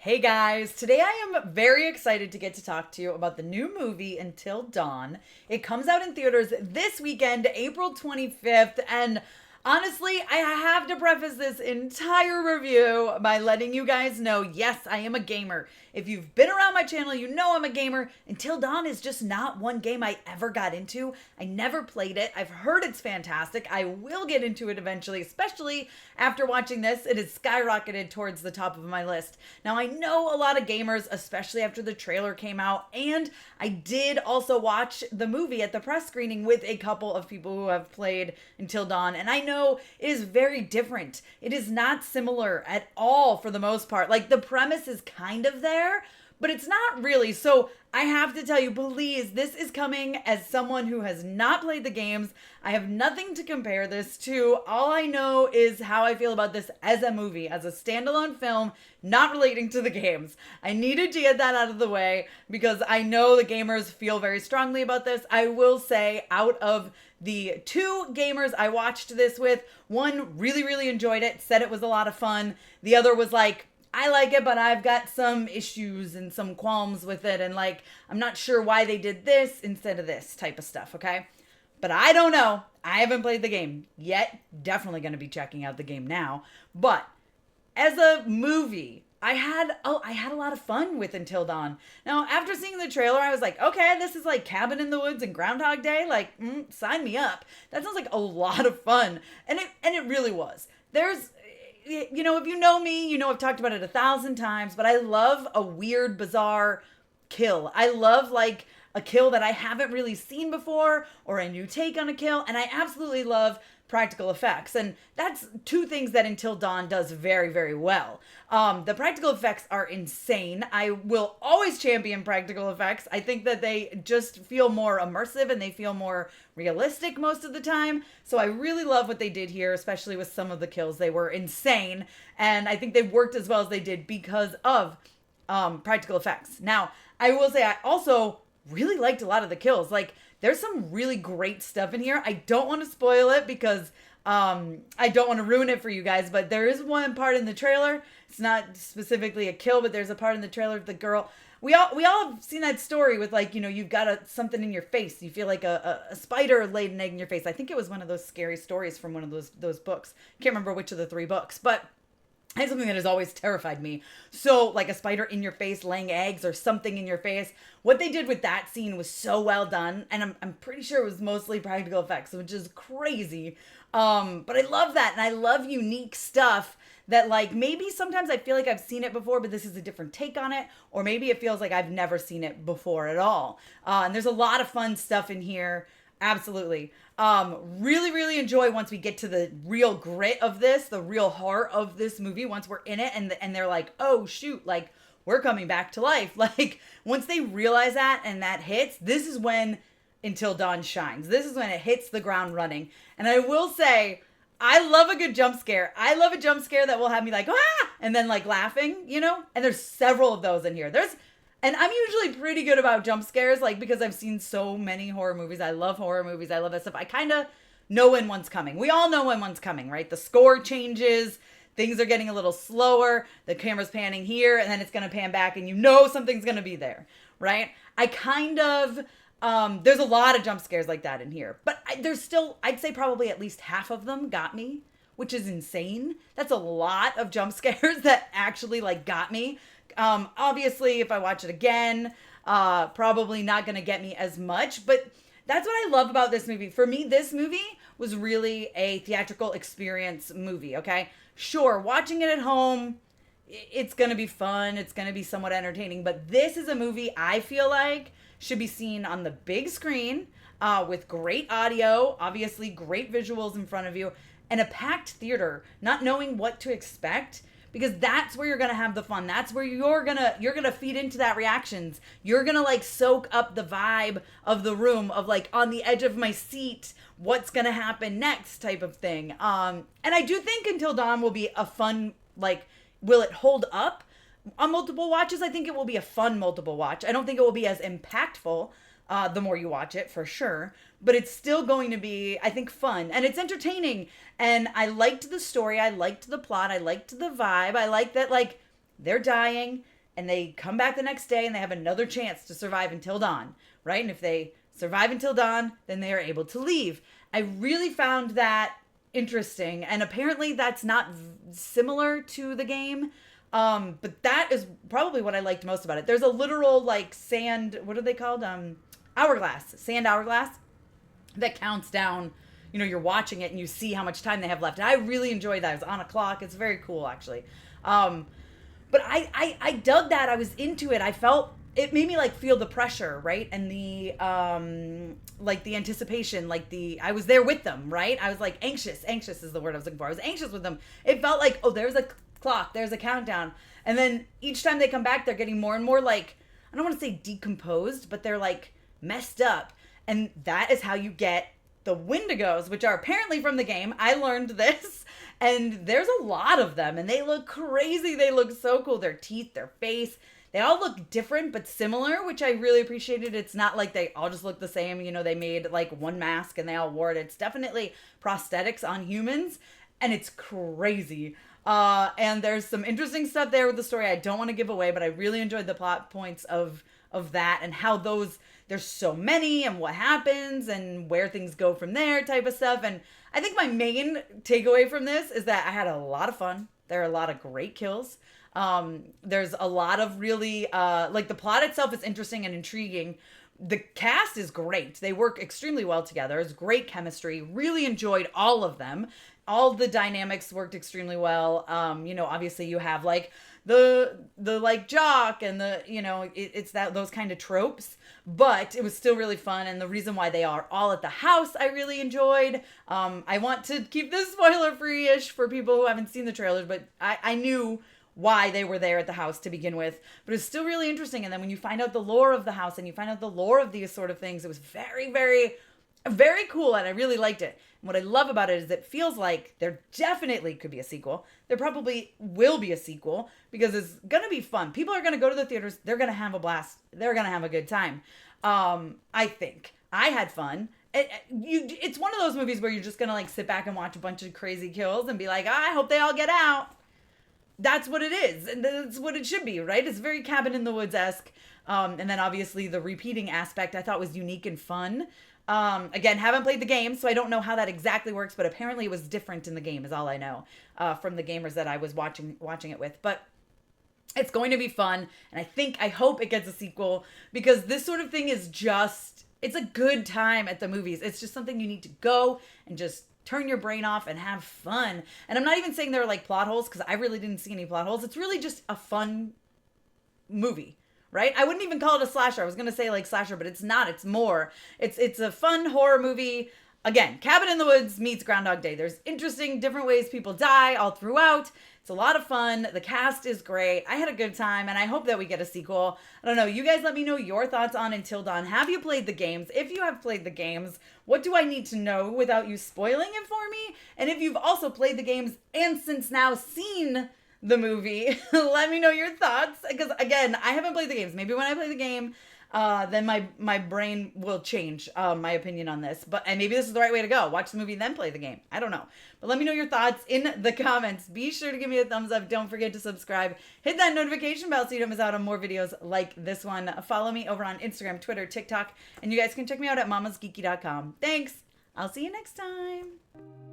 Hey guys, today I am very excited to get to talk to you about the new movie Until Dawn. It comes out in theaters this weekend, April 25th, and honestly, I have to preface this entire review by letting you guys know, yes, I am a gamer. If you've been around my channel, you know I'm a gamer. Until Dawn is just not one game I ever got into. I never played it. I've heard it's fantastic. I will get into it eventually, especially after watching this. It has skyrocketed towards the top of my list. Now, I know a lot of gamers, especially after the trailer came out, and I did also watch the movie at the press screening with a couple of people who have played Until Dawn, and I know it is very different. It is not similar at all for the most part. Like, the premise is kind of there, but it's not really. So I have to tell you, please, this is coming as someone who has not played the games. I have nothing to compare this to. All I know is how I feel about this as a movie, as a standalone film, not relating to the games. I needed to get that out of the way because I know the gamers feel very strongly about this. I will say, out of the two gamers I watched this with, one really enjoyed it, said it was a lot of fun. The other was like, I like it, but I've got some issues and some qualms with it. And like, I'm not sure why they did this instead of this type of stuff. Okay. But I don't know. I haven't played the game yet. Definitely going to be checking out the game now. But as a movie, I had a lot of fun with Until Dawn. Now, after seeing the trailer, I was like, okay, this is like Cabin in the Woods and Groundhog Day. Like, sign me up. That sounds like a lot of fun. And it really was. There's, you know, if you know me, you know I've talked about it 1,000 times, but I love a weird, bizarre kill. I love like a kill that I haven't really seen before or a new take on a kill. And I absolutely love practical effects. And that's two things that Until Dawn does very well. The practical effects are insane. I will always champion practical effects. I think that they just feel more immersive and they feel more realistic most of the time. So I really love what they did here, especially with some of the kills. They were insane. And I think they worked as well as they did because of practical effects. Now, I will say I also really liked a lot of the kills. Like, there's some really great stuff in here. I don't want to spoil it because I don't want to ruin it for you guys, but there is one part in the trailer. It's not specifically a kill, but there's a part in the trailer of the girl. We all have seen that story with, like, you know, you've got something in your face. You feel like a spider laid an egg in your face. I think it was one of those scary stories from one of those books. Can't remember which of the three books, but it's something that has always terrified me. So, like a spider in your face laying eggs or something in your face. What they did with that scene was so well done. And I'm pretty sure it was mostly practical effects, which is crazy. But I love that. And I love unique stuff that, like, maybe sometimes I feel like I've seen it before, but this is a different take on it. Or maybe it feels like I've never seen it before at all. And there's a lot of fun stuff in here. Absolutely. Really enjoy once we get to the real grit of this, the real heart of this movie, once we're in it and they're like, oh shoot, like, we're coming back to life. Like, once they realize that and that hits, this is when Until Dawn shines. This is when it hits the ground running. And I will say, I love a good jump scare. I love a jump scare that will have me like, ah, and then like laughing, you know? And there's several of those in here. And I'm usually pretty good about jump scares, like, because I've seen so many horror movies. I love horror movies. I love that stuff. I kind of know when one's coming. We all know when one's coming, right? The score changes. Things are getting a little slower. The camera's panning here, and then it's going to pan back, and you know something's going to be there, right? I kind of, there's a lot of jump scares like that in here. But there's still, I'd say probably at least half of them got me, which is insane. That's a lot of jump scares that actually, like, got me. Obviously, if I watch it again, probably not going to get me as much, but that's what I love about this movie. For me, this movie was really a theatrical experience movie, okay? Sure, watching it at home, it's going to be fun. It's going to be somewhat entertaining, but this is a movie I feel like should be seen on the big screen, with great audio, obviously great visuals in front of you, and a packed theater, not knowing what to expect. Because that's where you're going to have the fun. That's where you're going to feed into that reactions. You're going to, like, soak up the vibe of the room of, like, on the edge of my seat, what's going to happen next type of thing. And I do think Until Dawn will be a fun, like, will it hold up on multiple watches? I think it will be a fun multiple watch. I don't think it will be as impactful the more you watch it, for sure. But it's still going to be, I think, fun. And it's entertaining. And I liked the story. I liked the plot. I liked the vibe. I liked that, like, they're dying, and they come back the next day and they have another chance to survive until dawn, right? And if they survive until dawn, then they are able to leave. I really found that interesting, and apparently that's not similar to the game. But that is probably what I liked most about it. There's a literal like sand, what are they called? Hourglass, sand hourglass that counts down. You know, you're watching it and you see how much time they have left. And I really enjoyed that. It was on a clock. It's very cool, actually. But I dug that. I was into it. I felt it made me like feel the pressure, right? And the like the anticipation, like I was there with them, right? I was like anxious. Anxious is the word I was looking for. I was anxious with them. It felt like, oh, there's a clock, there's a countdown. And then each time they come back, they're getting more and more like, I don't want to say decomposed, but they're like messed up. And that is how you get the Wendigos, which are apparently from the game. I learned this. And there's a lot of them, and they look crazy. They look so cool. Their teeth, their face, they all look different but similar, which I really appreciated. It's not like they all just look the same. You know, they made like one mask and they all wore it. It's definitely prosthetics on humans, and it's crazy. And there's some interesting stuff there with the story I don't want to give away, but I really enjoyed the plot points of that and how there's so many and what happens and where things go from there type of stuff. And I think my main takeaway from this is that I had a lot of fun. There are a lot of great kills. There's a lot of really, like the plot itself is interesting and intriguing. The cast is great. They work extremely well together. It's great chemistry. Really enjoyed all of them. All the dynamics worked extremely well. You know, obviously you have like the like jock and the, you know, it's that those kind of tropes, but it was still really fun. And the reason why they are all at the house, I really enjoyed. I want to keep this spoiler free-ish for people who haven't seen the trailers, but I knew why they were there at the house to begin with, but it's still really interesting. And then when you find out the lore of the house and you find out the lore of these sort of things, it was very, very, very cool, and I really liked it. And what I love about it is it feels like there definitely could be a sequel. There probably will be a sequel because it's going to be fun. People are going to go to the theaters. They're going to have a blast. They're going to have a good time. I think. I had fun. It's one of those movies where you're just going to like sit back and watch a bunch of crazy kills and be like, I hope they all get out. That's what it is. And that's what it should be, right? It's very Cabin in the Woods-esque. And then obviously the repeating aspect I thought was unique and fun. Again, haven't played the game, so I don't know how that exactly works, but apparently it was different in the game is all I know, from the gamers that I was watching it with. But it's going to be fun, and I hope it gets a sequel, because this sort of thing is just, it's a good time at the movies. It's just something you need to go and just turn your brain off and have fun. And I'm not even saying there are like plot holes, because I really didn't see any plot holes. It's really just a fun movie. Right? I wouldn't even call it a slasher. I was going to say like slasher, but it's not. It's more. It's a fun horror movie. Again, Cabin in the Woods meets Groundhog Day. There's interesting, different ways people die all throughout. It's a lot of fun. The cast is great. I had a good time, and I hope that we get a sequel. I don't know. You guys let me know your thoughts on Until Dawn. Have you played the games? If you have played the games, what do I need to know without you spoiling it for me? And if you've also played the games and since now seen the movie, let me know your thoughts, because again, I haven't played the games. Maybe when I play the game, then my brain will change my opinion on this, and maybe this is the right way to go. Watch the movie and then play the game. I don't know, but let me know your thoughts in the comments. Be sure to give me a thumbs up. Don't forget to subscribe. Hit that notification bell so you don't miss out on more videos like this one. Follow me over on Instagram, Twitter, TikTok, and you guys can check me out at mamasgeeky.com. Thanks. I'll see you next time.